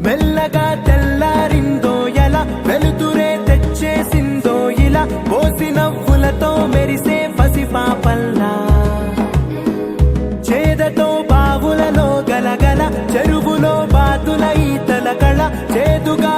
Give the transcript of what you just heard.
మెల్లగా తెల్లారిందో ఎలా వెలుతురే తెచ్చేసిందో ఇలా పోసి నవ్వులతో మెరిసే పసిపాపల్లా చేదతో బావులలో గలగల చెరువులో బాతుల ఈతల కళ చేదుగా